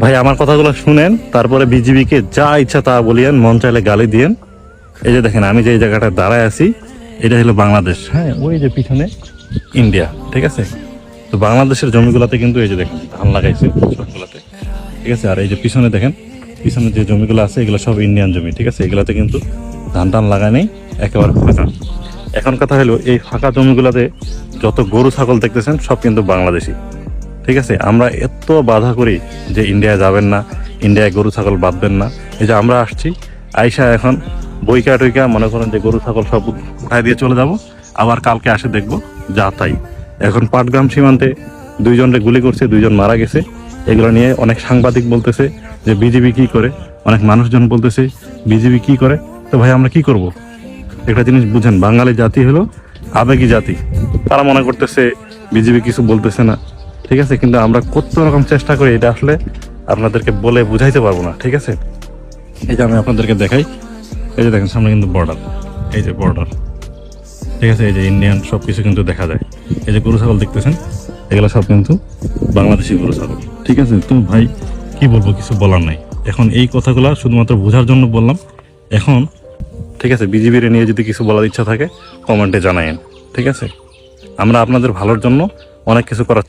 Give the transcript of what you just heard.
ভাই আমার কথাগুলো শুনেন, তারপরে বিজিবিকে যা ইচ্ছা তা বলিয়েন, মন চাইলে গালি দিয়েন। এই যে দেখেন আমি যে এই জায়গাটা দাঁড়ায় আছি, এটা হলো বাংলাদেশ। হ্যাঁ, ওই যে পিছনে ইন্ডিয়া, ঠিক আছে। তো বাংলাদেশের জমিগুলোতে কিন্তু এই যে দেখেন ধান লাগাইছে সবগুলাতে, ঠিক আছে। আর এই যে পিছনে দেখেন, পিছনে যে জমিগুলো আছে এগুলো সব ইন্ডিয়ান জমি, ঠিক আছে। এগুলাতে কিন্তু ধান টান লাগায় নেই, একেবারে ফাঁকা। এখন কথা হলো এই ফাঁকা জমিগুলোতে যত গরু ছাগল দেখতেছেন সব কিন্তু বাংলাদেশি, ঠিক আছে। আমরা এত বাধা করি যে ইন্ডিয়ায় যাবেন না, ইন্ডিয়ায় গরু ছাগল বাঁধবেন না। এই যে আমরা আসছি, আইসা এখন বইকা টইকা মনে করেন যে গরু ছাগল সব উঠাই দিয়ে চলে যাব, আবার কালকে আসে দেখবো যা তাই। এখন পাটগ্রাম সীমান্তে দুইজনরে গুলি করছে, দুইজন মারা গেছে। এগুলো নিয়ে অনেক সাংবাদিক বলতেছে যে বিজিবি কি করে, অনেক মানুষজন বলতেছে বিজিবি কি করে। তো ভাই আমরা কি করব? একটা জিনিস বুঝেন, বাঙালি জাতি হলো আবেগী জাতি। তারা মনে করতেছে বিজিবি কিছু বলতেছে না, ঠিক আছে। কিন্তু আমরা কত রকম চেষ্টা করি, এটা আসলে আপনাদেরকে বলে বুঝাইতে পারবো না, ঠিক আছে। এই যে আমি আপনাদেরকে দেখাই, এই যে দেখেন সামনে কিন্তু বর্ডার, এই যে বর্ডার, ঠিক আছে। এই যে ইন্ডিয়ান সব কিছু কিন্তু দেখা যায়। এই যে গরু ছাগল দেখতেছেন, এগুলো সব কিন্তু বাংলাদেশি গরু ছাগল, ঠিক আছে। তো ভাই কি বলবো, কিছু বলার নাই। এখন এই কথাগুলো শুধুমাত্র বোঝার জন্য বললাম। এখন ঠিক আছে, বিজিবির নিয়ে যদি কিছু বলার ইচ্ছা থাকে কমেন্টে জানায়েন, ঠিক আছে। আমরা আপনাদের ভালোর জন্য অনেক কিছু করার